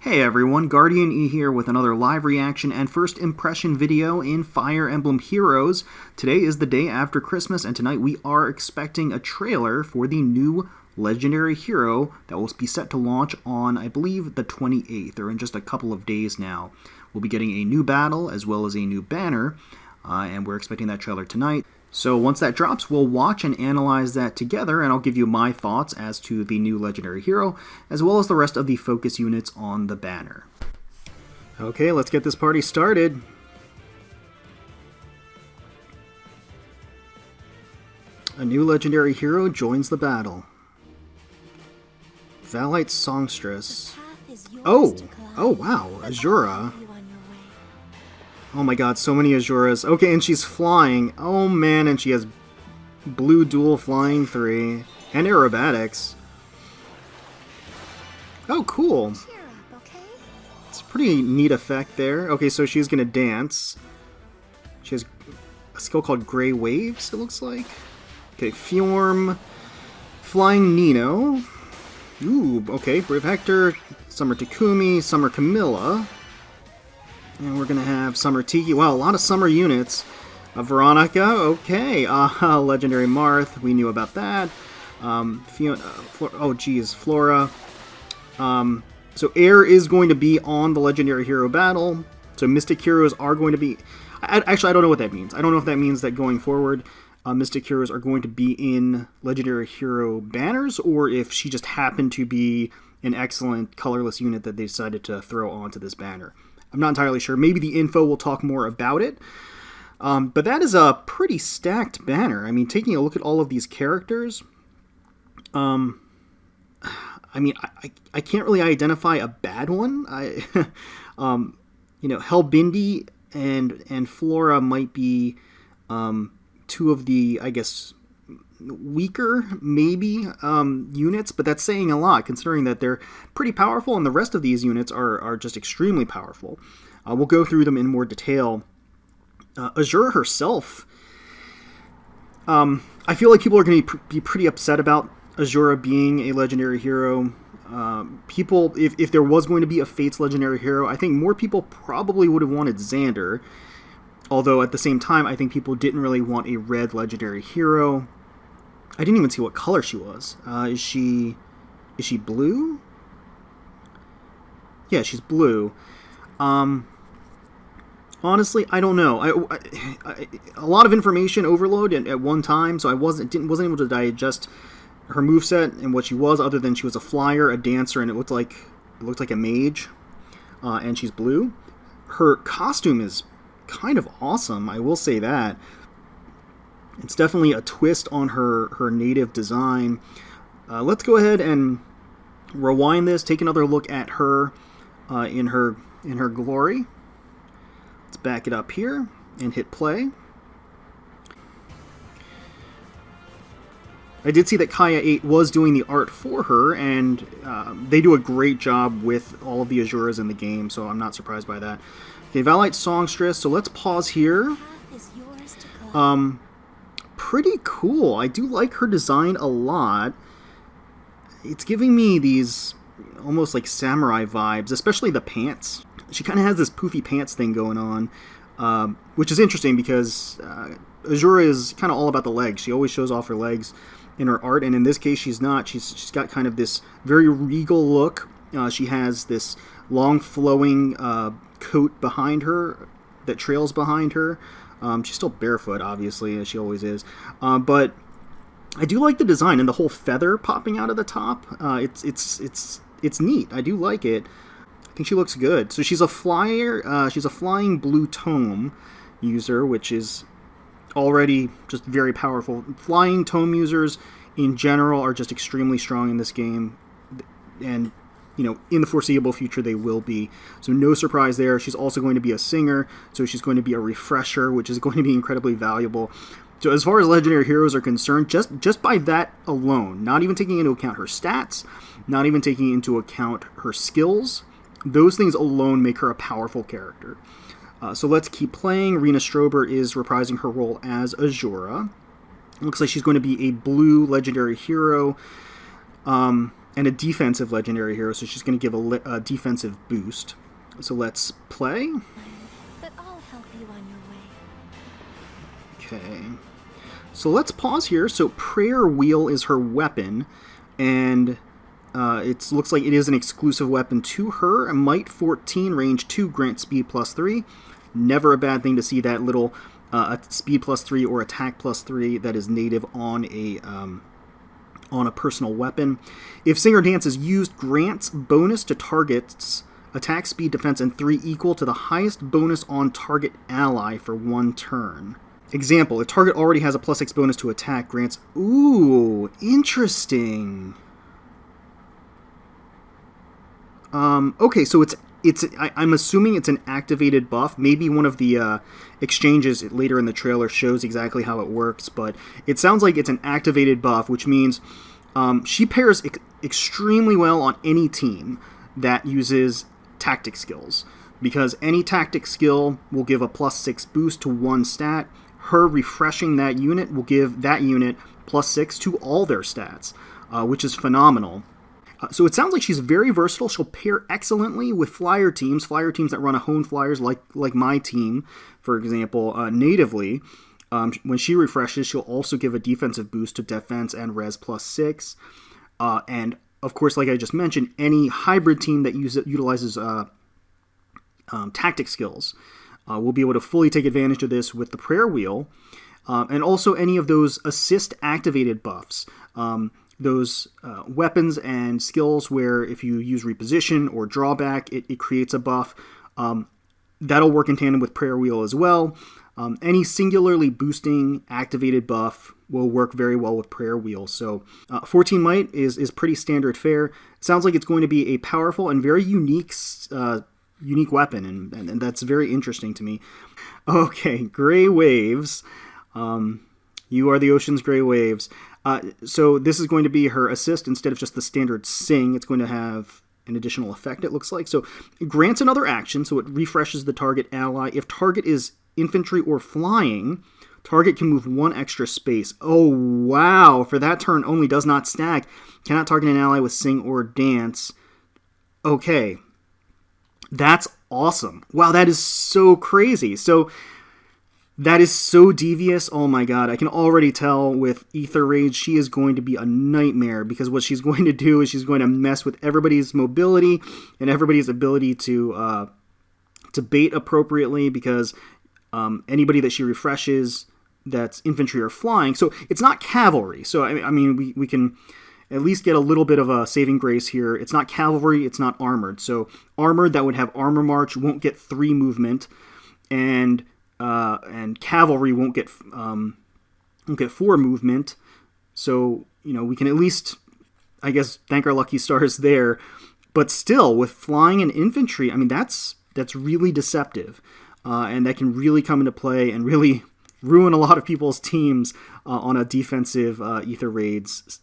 Hey everyone, GuardianE here with another live reaction and first impression video in Fire Emblem Heroes. Today is the day after Christmas, and tonight we are expecting a trailer for the new legendary hero that will be set to launch on, I believe, the 28th, or in just a couple of days now. We'll be getting a new battle as well as a new banner, and we're expecting that trailer tonight. So once that drops, we'll watch and analyze that together, and I'll give you my thoughts as to the new legendary hero, as well as the rest of the focus units on the banner. Okay, let's get this party started. A new legendary hero joins the battle. Vallite Songstress. Oh wow, Azura. Oh my god, so many Azuras. Okay, and she's flying. Oh man, and she has blue dual flying 3 and aerobatics. Oh, cool. It's a pretty neat effect there. Okay, so she's gonna dance. She has a skill called Gray Waves, it looks like. Okay, Fjorm, Flying Nino. Ooh, okay, Brave Hector, Summer Takumi, Summer Camilla. And we're going to have Summer Tiki. Wow, a lot of summer units. Veronica, okay. Legendary Marth, we knew about that. Fiona, oh geez, Flora. So Air is going to be on the Legendary Hero battle. So Mystic Heroes are going to be... Actually, I don't know what that means. I don't know if that means that going forward, Mystic Heroes are going to be in Legendary Hero banners, or if she just happened to be an excellent colorless unit that they decided to throw onto this banner. I'm not entirely sure. Maybe the info will talk more about it. But that is a pretty stacked banner. I mean, taking a look at all of these characters, I mean, I can't really identify a bad one. You know, Hellbindi and Flora might be two of the, I guess, weaker, maybe, units, but that's saying a lot, considering that they're pretty powerful, and the rest of these units are just extremely powerful. We'll go through them in more detail. Azura herself, I feel like people are going to be pretty upset about Azura being a legendary hero. People, if there was going to be a Fates legendary hero, I think more people probably would have wanted Xander, although at the same time, I think people didn't really want a red legendary hero. I didn't even see what color she was. Is she blue? Yeah, she's blue. Honestly, I don't know. A lot of information overload at one time, so I wasn't able to digest her moveset and what she was, other than she was a flyer, a dancer, and it looked like a mage. And she's blue. Her costume is kind of awesome, I will say that. It's definitely a twist on her native design. Let's go ahead and rewind this, take another look at her in her glory. Let's back it up here and hit play. I did see that Kaya 8 was doing the art for her, and they do a great job with all of the Azuras in the game, so I'm not surprised by that. Okay, Vallite Songstress, so let's pause here. Pretty cool. I do like her design a lot. It's giving me these almost like samurai vibes, especially the pants. She kind of has this poofy pants thing going on, which is interesting because Azura is kind of all about the legs. She always shows off her legs in her art, and in this case she's not. She's got kind of this very regal look. She has this long flowing coat behind her that trails behind her. She's still barefoot, obviously, as she always is. But I do like the design and the whole feather popping out of the top. It's neat. I do like it. I think she looks good. So she's a flyer. She's a flying blue tome user, which is already just very powerful. Flying tome users in general are just extremely strong in this game, and you know, in the foreseeable future, they will be. So no surprise there. She's also going to be a singer, so she's going to be a refresher, which is going to be incredibly valuable. So as far as legendary heroes are concerned, just by that alone, not even taking into account her stats, not even taking into account her skills, those things alone make her a powerful character. So let's keep playing. Rena Strober is reprising her role as Azura. Looks like she's going to be a blue legendary hero. and a defensive legendary hero, so she's going to give a defensive boost. So let's play. But I'll help you on your way. Okay. So let's pause here. So Prayer Wheel is her weapon, and it looks like it is an exclusive weapon to her. Might 14, range 2, grant speed +3. Never a bad thing to see that little speed +3 or attack +3 that is native on a personal weapon. If Sing or Dance is used, grants bonus to targets attack, speed, defense, and 3 equal to the highest bonus on target ally for 1 turn. Example, if target already has a +6 bonus to attack, grants... Ooh, interesting. Okay, so I'm assuming it's an activated buff. Maybe one of the exchanges later in the trailer shows exactly how it works, but it sounds like it's an activated buff, which means she pairs extremely well on any team that uses tactic skills, because any tactic skill will give a +6 boost to 1 stat. Her refreshing that unit will give that unit +6 to all their stats, which is phenomenal. So it sounds like she's very versatile. She'll pair excellently with flyer teams that run a Hone Flyers like my team, for example, natively. When she refreshes, she'll also give a defensive boost to defense and res +6. And, of course, like I just mentioned, any hybrid team that utilizes tactic skills will be able to fully take advantage of this with the Prayer Wheel. And also any of those assist-activated buffs. Those weapons and skills where if you use reposition or drawback, it creates a buff. That'll work in tandem with Prayer Wheel as well. Any singularly boosting activated buff will work very well with Prayer Wheel. So 14 might is pretty standard fare. It sounds like it's going to be a powerful and very unique weapon, and that's very interesting to me. Okay, Gray Waves. You are the ocean's gray waves. So this is going to be her assist instead of just the standard sing. It's going to have an additional effect, it looks like. So it grants another action, so it refreshes the target ally. If target is infantry or flying, target can move 1 extra space. Oh, wow. For that turn only, does not stack. Cannot target an ally with sing or dance. Okay. That's awesome. Wow, that is so crazy. So that is so devious. Oh my god, I can already tell with Ether Rage she is going to be a nightmare, because what she's going to do is she's going to mess with everybody's mobility and everybody's ability to bait appropriately, because anybody that she refreshes that's infantry or flying, so it's not cavalry. So I mean we can at least get a little bit of a saving grace here. It's not cavalry, it's not armored. So armored, that would have armor march, won't get 3 movement, and cavalry won't get 4 movement. So, we can at least, I guess, thank our lucky stars there. But still, with flying and infantry, I mean, that's really deceptive. And that can really come into play and really ruin a lot of people's teams on a defensive Ether Raids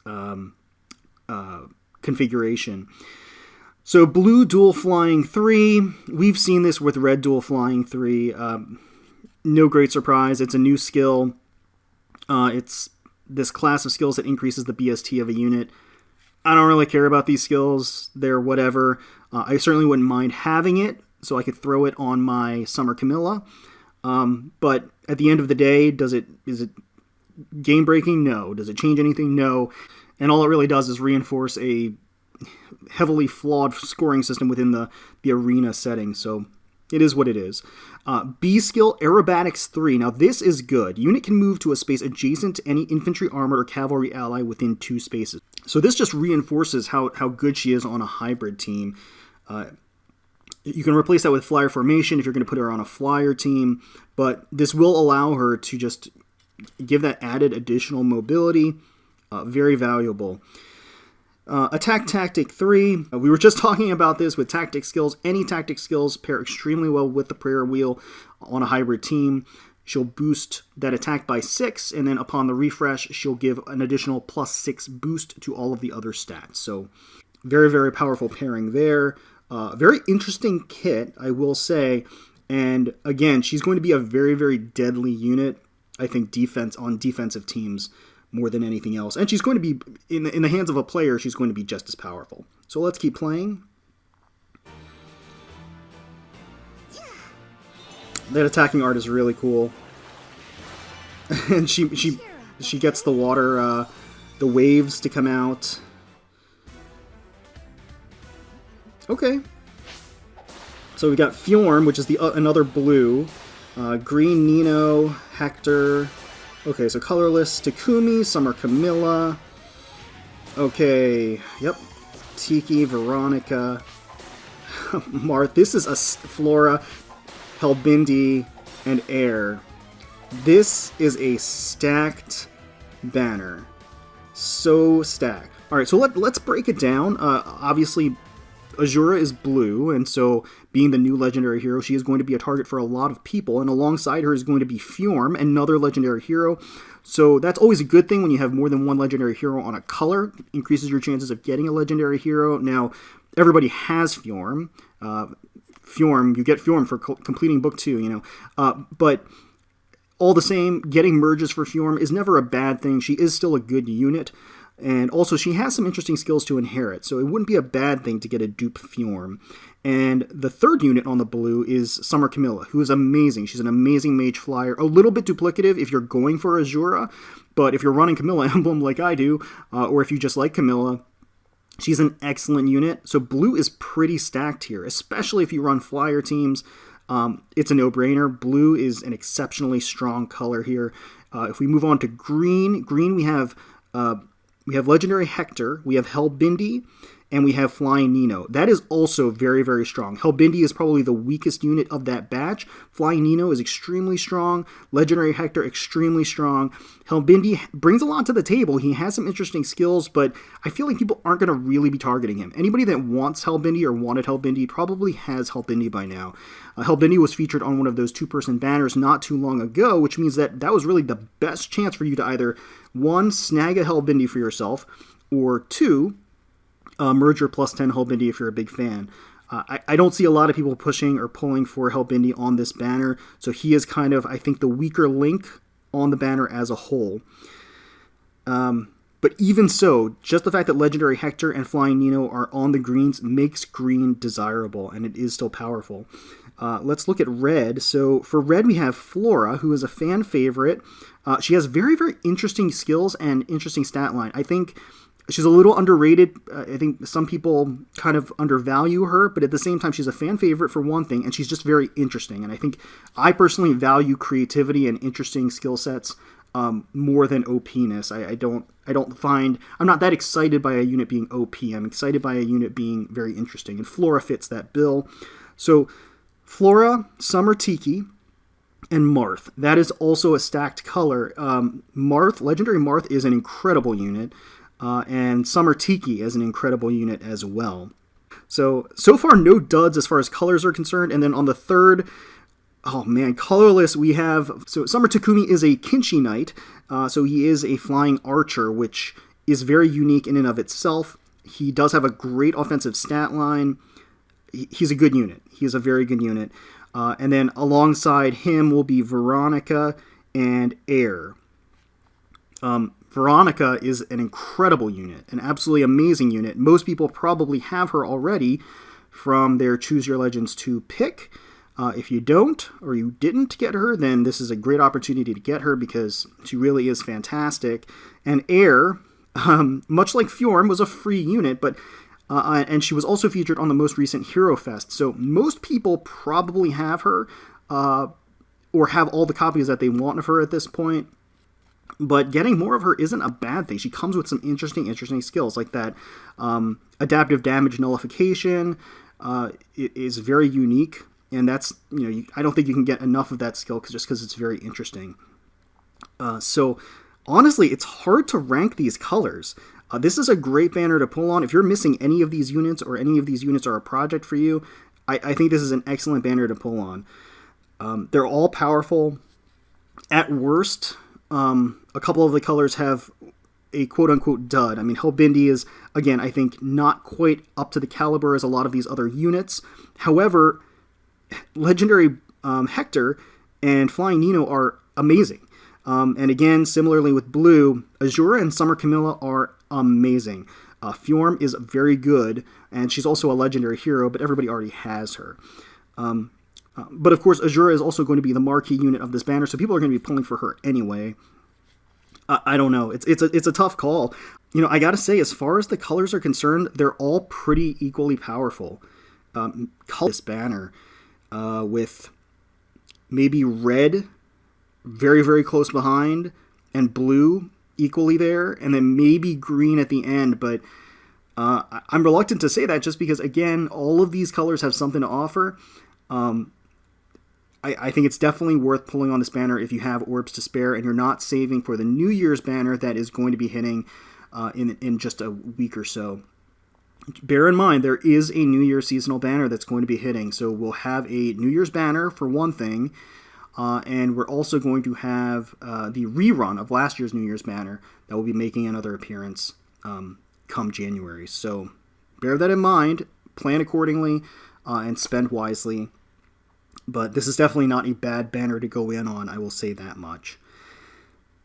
configuration. So blue dual flying 3. We've seen this with red dual flying 3. No great surprise. It's a new skill. It's this class of skills that increases the BST of a unit. I don't really care about these skills. They're whatever. I certainly wouldn't mind having it, so I could throw it on my Summer Camilla. But at the end of the day, is it game breaking? No. Does it change anything? No. And all it really does is reinforce a heavily flawed scoring system within the arena setting. So it is what it is. B skill, Aerobatics 3. Now this is good. Unit can move to a space adjacent to any infantry, armored, or cavalry ally within 2 spaces. So this just reinforces how good she is on a hybrid team. You can replace that with flyer formation if you're going to put her on a flyer team, but this will allow her to just give that added additional mobility. Very valuable. Attack Tactic 3. We were just talking about this with tactic skills. Any tactic skills pair extremely well with the Prayer Wheel on a hybrid team. She'll boost that attack by 6, and then upon the refresh, she'll give an additional +6 boost to all of the other stats. So very, very powerful pairing there. Very interesting kit, I will say. And again, she's going to be a very, very deadly unit, I think, on defensive teams more than anything else. And she's going to be, in the hands of a player, she's going to be just as powerful. So let's keep playing. That attacking art is really cool. And she gets the water, the waves to come out. Okay. So we got Fjorm, which is the another blue. Green Nino, Hector. Okay, so colorless Takumi, Summer Camilla. Okay, yep. Tiki, Veronica. Marth. This is a Flora, Helbindi, and Air. This is a stacked banner. So stacked. Alright, so let's break it down. Obviously, Azura is blue, and so being the new legendary hero, she is going to be a target for a lot of people, and alongside her is going to be Fjorm, another legendary hero. So that's always a good thing when you have more than one legendary hero on a color. It increases your chances of getting a legendary hero. Now, everybody has Fjorm. You get Fjorm for completing Book 2, you know. But all the same, getting merges for Fjorm is never a bad thing. She is still a good unit. And also, she has some interesting skills to inherit, so it wouldn't be a bad thing to get a dupe Fjorm. And the third unit on the blue is Summer Camilla, who is amazing. She's an amazing mage flyer. A little bit duplicative if you're going for Azura, but if you're running Camilla Emblem like I do, or if you just like Camilla, she's an excellent unit. So blue is pretty stacked here, especially if you run flyer teams. It's a no-brainer. Blue is an exceptionally strong color here. If we move on to green, we have Legendary Hector, we have Helbindi, and we have Flying Nino. That is also very, very strong. Helbindi is probably the weakest unit of that batch. Flying Nino is extremely strong. Legendary Hector, extremely strong. Helbindi brings a lot to the table. He has some interesting skills, but I feel like people aren't going to really be targeting him. Anybody that wants Helbindi or wanted Helbindi probably has Helbindi by now. Helbindi was featured on one of those two-person banners not too long ago, which means that was really the best chance for you to either, one, snag a Helbindi for yourself, or two, merge your plus 10 Helbindi if you're a big fan. I don't see a lot of people pushing or pulling for Helbindi on this banner, so he is kind of, I think, the weaker link on the banner as a whole. But even so, just the fact that Legendary Hector and Flying Nino are on the greens makes green desirable, and it is still powerful. Let's look at red. So for red, we have Flora, who is a fan favorite. She has very, very interesting skills and interesting stat line. I think she's a little underrated. I think some people kind of undervalue her, but at the same time, she's a fan favorite for one thing, and she's just very interesting. And I think I personally value creativity and interesting skill sets more than OP-ness. I'm not that excited by a unit being OP. I'm excited by a unit being very interesting, and Flora fits that bill. So Flora, Summer Tiki, and Marth. That is also a stacked color. Marth, Legendary Marth, is an incredible unit. And Summer Tiki is an incredible unit as well. So far, no duds as far as colors are concerned. And then on the third, oh man, colorless, we have... So Summer Takumi is a Kinshi Knight. So he is a flying archer, which is very unique in and of itself. He does have a great offensive stat line. He's a good unit. He is a very good unit. And then alongside him will be Veronica and Air. Veronica is an incredible unit, an absolutely amazing unit. Most people probably have her already from their Choose Your Legends 2 pick. If you don't, or you didn't get her, then this is a great opportunity to get her because she really is fantastic. And Air, much like Fjorm, was a free unit, but and she was also featured on the most recent Hero Fest. So most people probably have her, or have all the copies that they want of her at this point. But getting more of her isn't a bad thing. She comes with some interesting skills like that. Adaptive damage nullification is very unique, and that's, I don't think you can get enough of that skill just because it's very interesting. So honestly, it's hard to rank these colors. This is a great banner to pull on. If you're missing any of these units, or any of these units are a project for you, I think this is an excellent banner to pull on. They're all powerful. At worst, a couple of the colors have a quote-unquote dud. I mean, Helbindi is, again, I think not quite up to the caliber as a lot of these other units. However, Legendary Hector and Flying Nino are amazing. And again, similarly with blue, Azura and Summer Camilla are amazing. Fjorm is very good, and she's also a legendary hero, but everybody already has her. But of course, Azura is also going to be the marquee unit of this banner, so people are going to be pulling for her anyway. I don't know. It's a tough call. You know, I gotta say, as far as the colors are concerned, they're all pretty equally powerful. This banner with maybe red very, very close behind and blue equally there, and then maybe green at the end, but I'm reluctant to say that just because, again, all of these colors have something to offer. I think it's definitely worth pulling on this banner if you have orbs to spare and you're not saving for the New Year's banner that is going to be hitting in just a week or so. Bear in mind, there is a New Year's seasonal banner that's going to be hitting, so we'll have a New Year's banner for one thing, and we're also going to have the rerun of last year's New Year's banner that will be making another appearance come January. So bear that in mind, plan accordingly, and spend wisely. But this is definitely not a bad banner to go in on, I will say that much.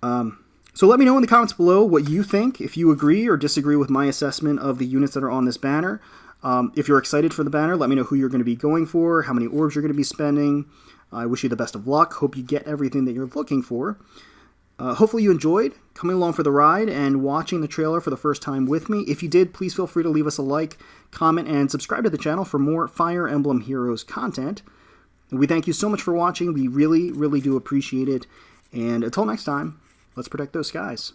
So let me know in the comments below what you think, if you agree or disagree with my assessment of the units that are on this banner. If you're excited for the banner, let me know who you're going to be going for, how many orbs you're going to be spending. I wish you the best of luck. Hope you get everything that you're looking for. Hopefully you enjoyed coming along for the ride and watching the trailer for the first time with me. If you did, please feel free to leave us a like, comment, and subscribe to the channel for more Fire Emblem Heroes content. We thank you so much for watching. We really, really do appreciate it. And until next time, let's protect those skies.